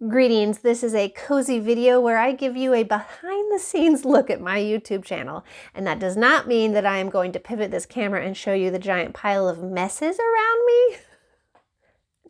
Greetings, this is a cozy video where I give you a behind the scenes look at my YouTube channel. And that does not mean that I am going to pivot this camera and show you the giant pile of messes around me.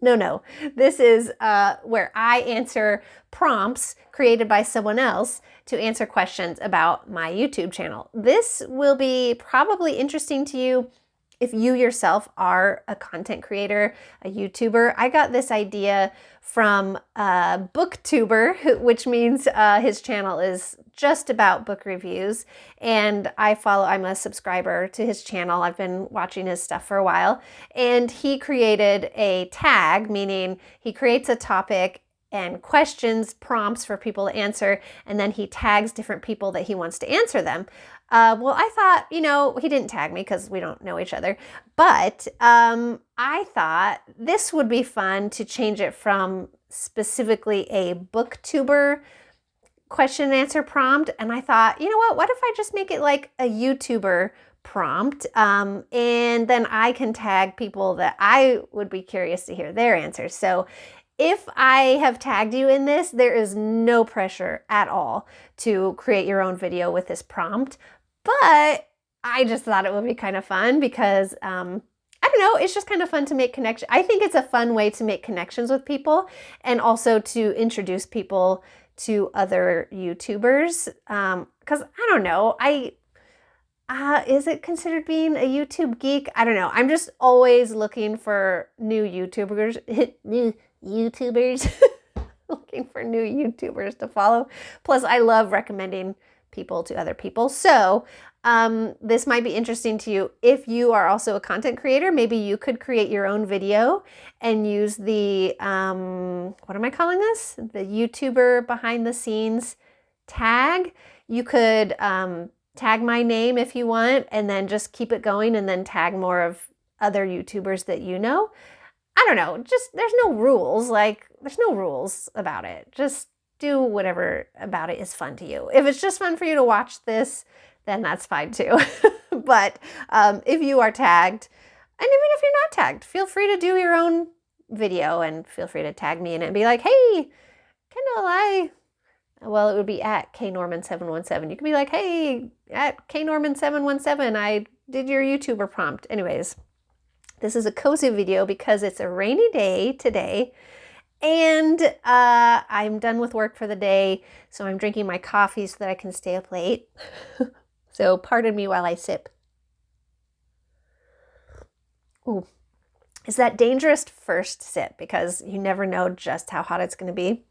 No. This is where I answer prompts created by someone else to answer questions about my YouTube channel. This will be probably interesting to you if you yourself are a content creator, a YouTuber. I got this idea from a BookTuber, which means his channel is just about book reviews. And I'm a subscriber to his channel. I've been watching his stuff for a while. And he created a tag, meaning he creates a topic and questions, prompts for people to answer, and then he tags different people that he wants to answer them. Well, I thought, he didn't tag me because we don't know each other, but I thought this would be fun to change it from specifically a BookTuber question and answer prompt. And I thought, what if I just make it like a YouTuber prompt, and then I can tag people that I would be curious to hear their answers. So if I have tagged you in this, there is no pressure at all to create your own video with this prompt. But I just thought it would be kind of fun because, I don't know, it's just kind of fun to make connections. I think it's a fun way to make connections with people and also to introduce people to other YouTubers. Because I don't know, is it considered being a YouTube geek? I don't know. I'm just always looking for new YouTubers, looking for new YouTubers to follow. Plus, I love recommending people to other people. So this might be interesting to you. If you are also a content creator, maybe you could create your own video and use the, what am I calling this? The YouTuber behind the scenes tag. You could tag my name if you want, and then just keep it going and then tag more of other YouTubers that you know. I don't know, there's no rules, there's no rules about it. Just do whatever about it is fun to you. If it's just fun for you to watch this, then that's fine too. But if you are tagged, and even if you're not tagged, feel free to do your own video and feel free to tag me in it and be like, hey, Kendall, it would be at knorman717. You could be like, hey, at knorman717, I did your YouTuber prompt. Anyways, this is a cozy video because it's a rainy day today, and I'm done with work for the day, so I'm drinking my coffee so that I can stay up late. So pardon me while I sip. Ooh, is that dangerous first sip because you never know just how hot it's going to be.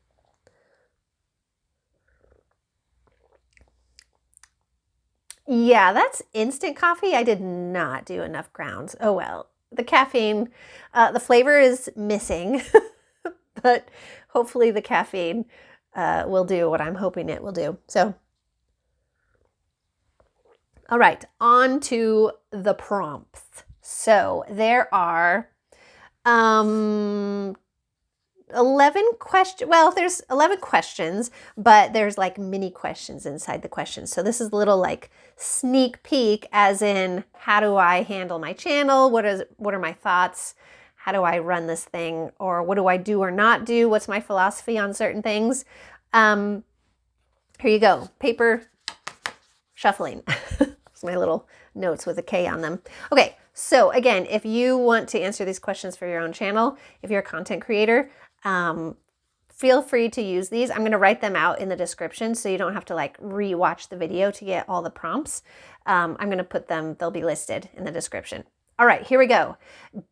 Yeah, that's instant coffee. I did not do enough grounds. Oh well. The caffeine, the flavor is missing, but hopefully the caffeine will do what I'm hoping it will do. So, all right, on to the prompts. So there are 11 questions. Well, there's 11 questions, but there's like mini questions inside the questions. So this is a little like sneak peek, as in, how do I handle my channel? What are my thoughts? How do I run this thing? Or what do I do or not do? What's my philosophy on certain things? Here you go. Paper shuffling. It's my little notes with a K on them. Okay. So again, if you want to answer these questions for your own channel, if you're a content creator, feel free to use these. I'm going to write them out in the description so you don't have to re-watch the video to get all the prompts. I'm going to put them, they'll be listed in the description. All right, here we go.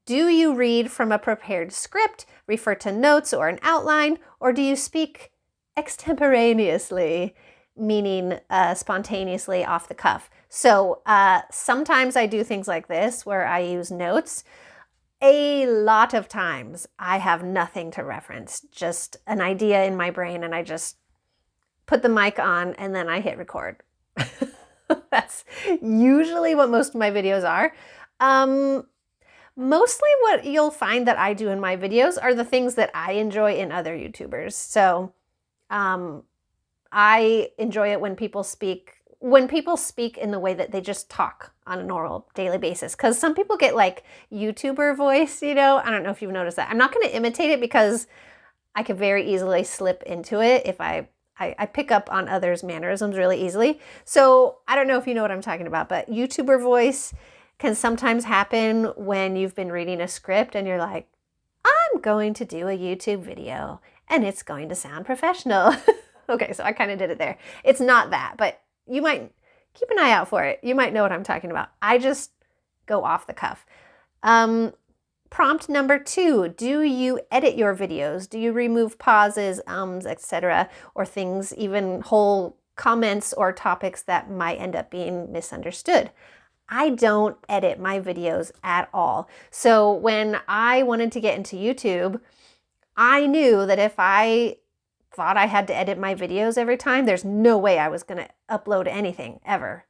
Do you read from a prepared script, refer to notes or an outline, or do you speak extemporaneously, meaning spontaneously off the cuff? So sometimes I do things like this where I use notes. A lot of times I have nothing to reference, just an idea in my brain, and I just put the mic on and then I hit record. That's usually what most of my videos are. Mostly what you'll find that I do in my videos are the things that I enjoy in other YouTubers. So I enjoy it when people speak in the way that they just talk on a normal daily basis. Because some people get like YouTuber voice, I don't know if you've noticed that. I'm not going to imitate it because I could very easily slip into it if I pick up on others' mannerisms really easily. So I don't know if you know what I'm talking about, but YouTuber voice can sometimes happen when you've been reading a script and you're like, I'm going to do a YouTube video and it's going to sound professional. Okay, so I kind of did it there. It's not that, but you might keep an eye out for it. You might know what I'm talking about. I just go off the cuff. Prompt number 2, do you edit your videos? Do you remove pauses, etc., or things, even whole comments or topics that might end up being misunderstood? I don't edit my videos at all. So when I wanted to get into YouTube, I knew that if I thought I had to edit my videos every time, there's no way I was going to upload anything ever.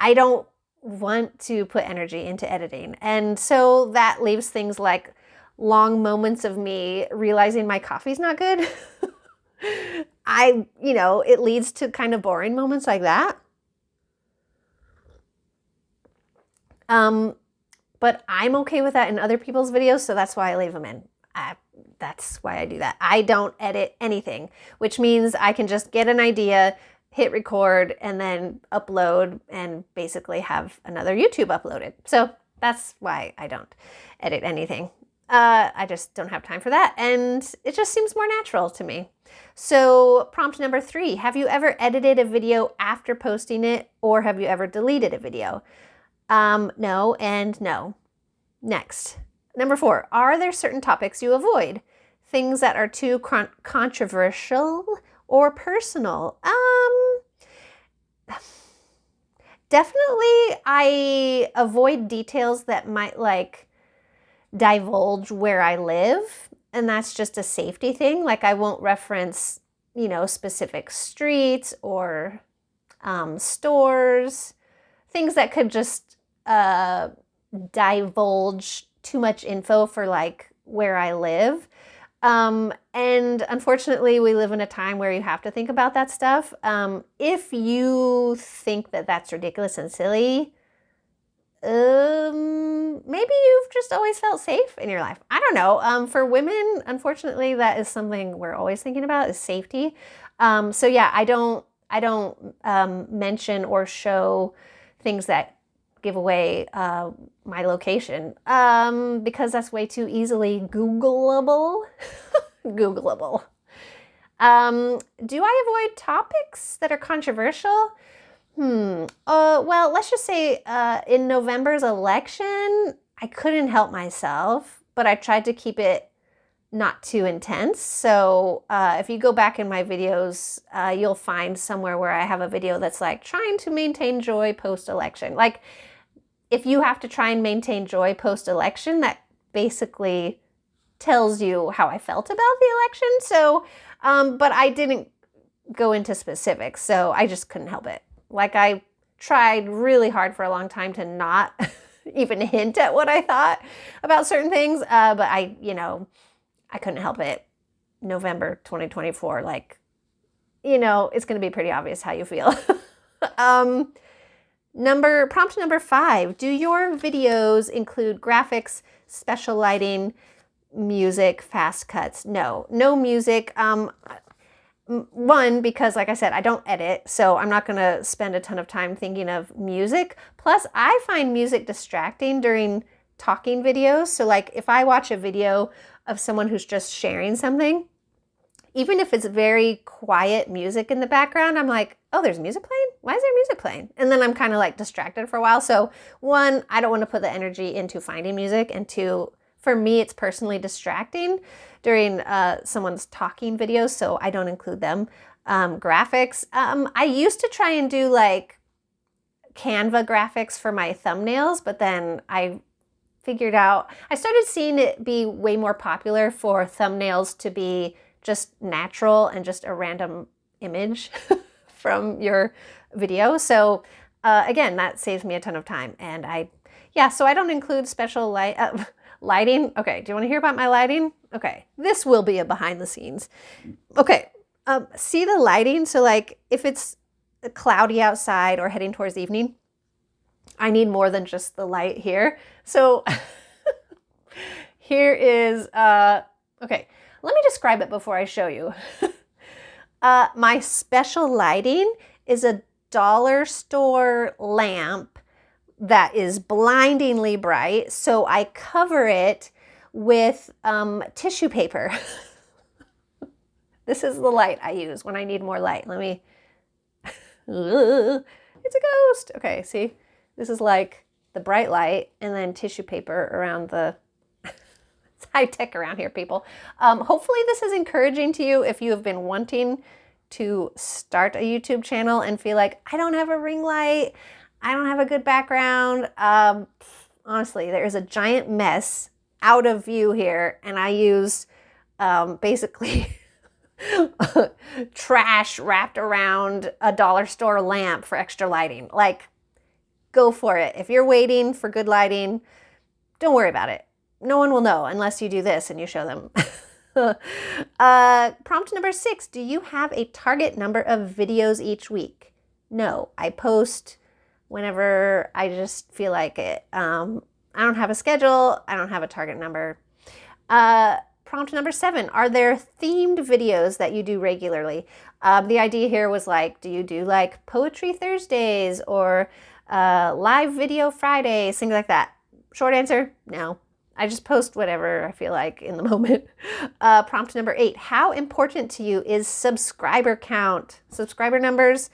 I don't want to put energy into editing. And so that leaves things like long moments of me realizing my coffee's not good. It leads to kind of boring moments like that. But I'm okay with that in other people's videos, so that's why I leave them in. That's why I do that. I don't edit anything, which means I can just get an idea, hit record, and then upload and basically have another YouTube uploaded. So that's why I don't edit anything. I just don't have time for that, and it just seems more natural to me. So prompt number 3, have you ever edited a video after posting it, or have you ever deleted a video? No and no. Next. Number 4, are there certain topics you avoid? Things that are too controversial or personal? Definitely I avoid details that might divulge where I live, and that's just a safety thing. Like I won't reference, specific streets or stores, things that could just divulge too much info for where I live. And unfortunately, we live in a time where you have to think about that stuff. If you think that that's ridiculous and silly, maybe you've just always felt safe in your life. I don't know. For women, unfortunately, that is something we're always thinking about, is safety. So yeah, I don't mention or show things that give away my location because that's way too easily Googleable. Googleable. Do I avoid topics that are controversial? Well, let's just say in November's election, I couldn't help myself, but I tried to keep it not too intense. So if you go back in my videos, you'll find somewhere where I have a video that's like trying to maintain joy post-election. Like if you have to try and maintain joy post-election, that basically tells you how I felt about the election. So, but I didn't go into specifics, so I just couldn't help it. Like I tried really hard for a long time to not even hint at what I thought about certain things, but I couldn't help it. November 2024, it's going to be pretty obvious how you feel. Prompt number 5, do your videos include graphics, special lighting, music, fast cuts? No music. One, because like I said, I don't edit, so I'm not going to spend a ton of time thinking of music. Plus, I find music distracting during talking videos. So like if I watch a video of someone who's just sharing something, even if it's very quiet music in the background, I'm like, oh, there's music playing? Why is there music playing? And then I'm kind of distracted for a while. So 1, I don't want to put the energy into finding music. And 2, for me, it's personally distracting during someone's talking videos, so I don't include them. Graphics. I used to try and do Canva graphics for my thumbnails, but then I figured out, I started seeing it be way more popular for thumbnails to be just natural and just a random image from your video. So again, that saves me a ton of time. And so I don't include special lighting. Okay, do you want to hear about my lighting? Okay, this will be a behind the scenes. Okay, see the lighting? So if it's cloudy outside or heading towards evening, I need more than just the light here. So here is, okay, let me describe it before I show you. My special lighting is a dollar store lamp that is blindingly bright, so I cover it with tissue paper. This is the light I use when I need more light. Let me, it's a ghost. Okay, see, this is like the bright light and then tissue paper around the, it's high tech around here, people. Hopefully this is encouraging to you if you have been wanting to start a YouTube channel and feel like, I don't have a ring light, I don't have a good background. Honestly, there is a giant mess out of view here, and I use basically trash wrapped around a dollar store lamp for extra lighting. Like, go for it. If you're waiting for good lighting, don't worry about it. No one will know unless you do this and you show them. Prompt number 6, do you have a target number of videos each week? No, I post whenever I just feel like it. I don't have a schedule. I don't have a target number. Prompt number 7, are there themed videos that you do regularly? The idea here was like, do you do like Poetry Thursdays or live video Fridays, things like that? Short answer, no. I just post whatever I feel like in the moment. Prompt number 8, how important to you is subscriber count? Subscriber numbers?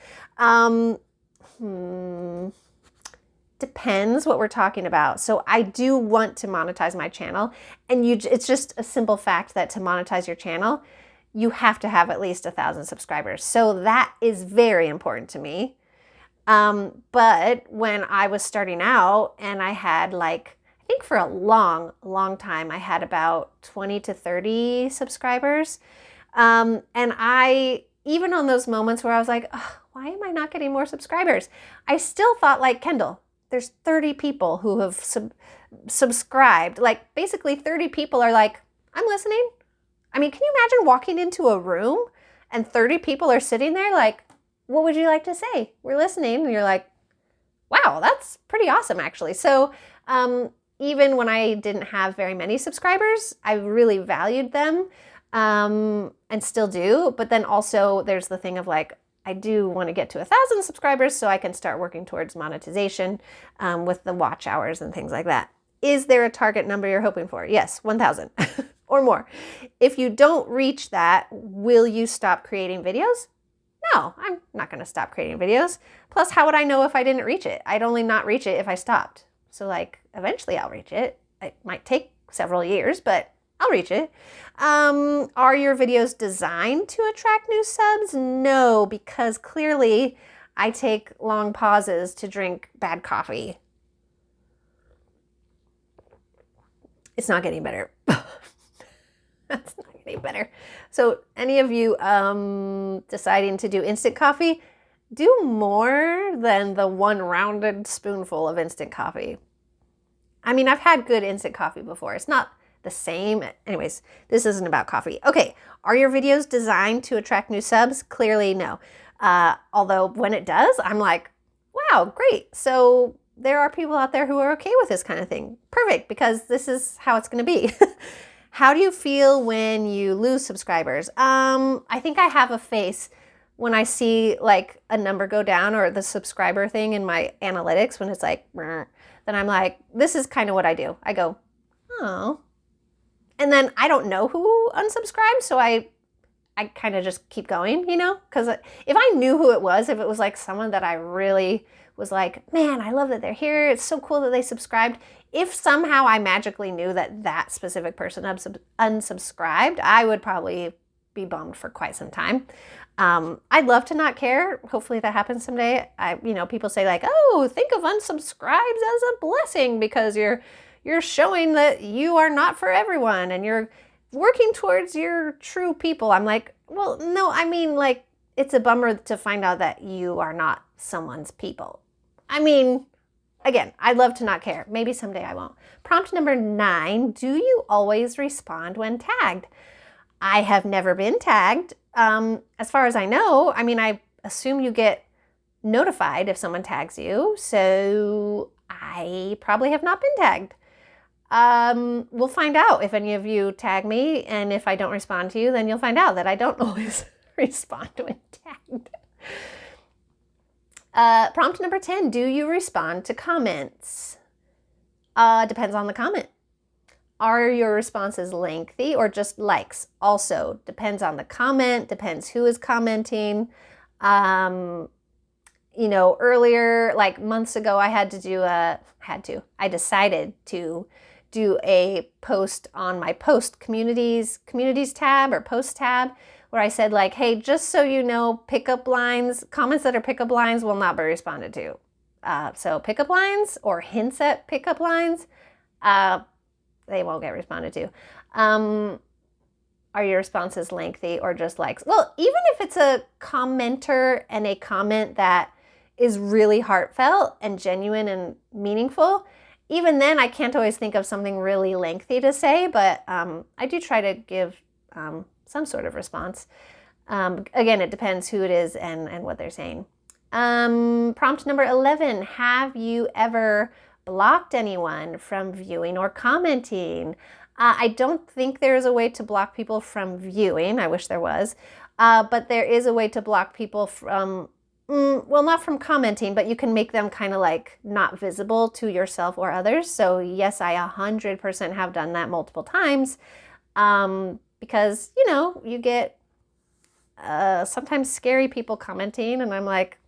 Depends what we're talking about. So I do want to monetize my channel, and it's just a simple fact that to monetize your channel, you have to have at least 1,000 subscribers. So that is very important to me. But when I was starting out and I had like, I think for a long time, I had about 20 to 30 subscribers. And even on those moments where I was like, oh, why am I not getting more subscribers? I still thought like, Kendall, there's 30 people who have subscribed. Like basically 30 people are like, I'm listening. I mean, can you imagine walking into a room and 30 people are sitting there like, what would you like to say? We're listening. And you're like, wow, that's pretty awesome actually. So, even when I didn't have very many subscribers, I really valued them, and still do. But then also there's the thing of like, I do want to get to 1,000 subscribers so I can start working towards monetization with the watch hours and things like that. Is there a target number you're hoping for? Yes, 1,000 or more. If you don't reach that, will you stop creating videos? No, I'm not going to stop creating videos. Plus, how would I know if I didn't reach it? I'd only not reach it if I stopped. So like, eventually I'll reach it. It might take several years, but I'll reach it. Are your videos designed to attract new subs? No, because clearly I take long pauses to drink bad coffee. It's not getting better. That's not getting better. So any of you deciding to do instant coffee, do more than the one rounded spoonful of instant coffee. I mean, I've had good instant coffee before. It's not the same. Anyways, this isn't about coffee. Okay, are your videos designed to attract new subs? Clearly, no. Although when it does, I'm like, wow, great. So there are people out there who are okay with this kind of thing. Perfect, because this is how it's going to be. How do you feel when you lose subscribers? I think I have a face when I see like a number go down or the subscriber thing in my analytics when it's like, then I'm like, this is kind of what I do. I go, oh. And then I don't know who unsubscribed, so I kind of just keep going, you know? Because if I knew who it was, if it was like someone that I really was like, man, I love that they're here. It's so cool that they subscribed. If somehow I magically knew that that specific person unsubscribed, I would probably be bummed for quite some time. I'd love to not care. Hopefully that happens someday. People say like, oh, think of unsubscribes as a blessing because you're showing that you are not for everyone and you're working towards your true people. I'm like, well, no, I mean like, it's a bummer to find out that you are not someone's people. I mean, again, I'd love to not care. Maybe someday I won't. Prompt number 9, do you always respond when tagged? I have never been tagged. As far as I know, I mean, I assume you get notified if someone tags you, so I probably have not been tagged. we'll find out if any of you tag me, and if I don't respond to you, then you'll find out that I don't always respond when tagged. Prompt number 10, do you respond to comments? Depends on the comment. Are your responses lengthy or just likes? Also depends on the comment, depends who is commenting. You know, earlier, like months ago, I decided to do a post on my communities tab or post tab, where I said like, hey, just so you know, pickup lines, comments that are pickup lines will not be responded to. So pickup lines or hints at pickup lines, they won't get responded to. Are your responses lengthy or just likes? Well, even if it's a commenter and a comment that is really heartfelt and genuine and meaningful, even then I can't always think of something really lengthy to say, but I do try to give some sort of response. Again, it depends who it is and what they're saying. Prompt number 11, have you ever blocked anyone from viewing or commenting? I don't think there's a way to block people from viewing. I wish there was. But there is a way to block people from, well, not from commenting, but you can make them kind of like not visible to yourself or others. So yes, I 100% have done that multiple times. Because, you know, you get sometimes scary people commenting, and I'm like,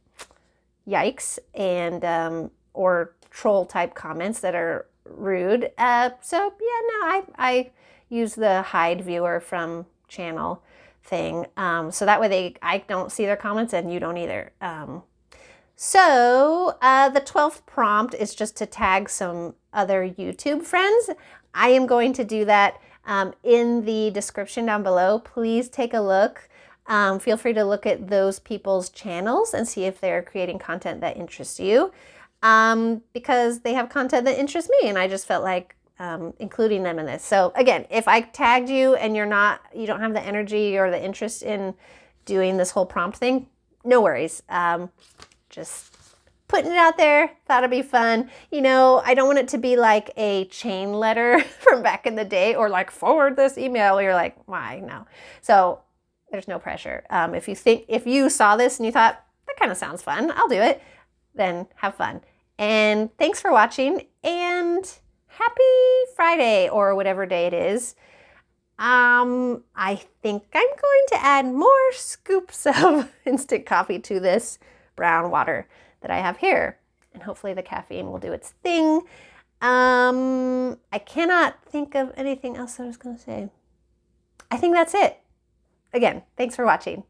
yikes, and or troll type comments that are rude. So yeah, no, I use the hide viewer from channel thing, so that way I don't see their comments and you don't either. So the 12th prompt is just to tag some other YouTube friends. I am going to do that in the description down below. Please take a look. Feel free to look at those people's channels and see if they're creating content that interests you, because they have content that interests me, and I just felt like including them in this. So again, if I tagged you and you don't have the energy or the interest in doing this whole prompt thing, no worries. Just putting it out there, thought it'd be fun. You know, I don't want it to be like a chain letter from back in the day, or like forward this email. You're like, why? No. So there's no pressure. If you saw this and you thought, that kind of sounds fun, I'll do it, then have fun. And thanks for watching, and happy Friday, or whatever day it is. I think I'm going to add more scoops of instant coffee to this brown water that I have here, and hopefully the caffeine will do its thing. I cannot think of anything else I was going to say. I think that's it. Again, thanks for watching.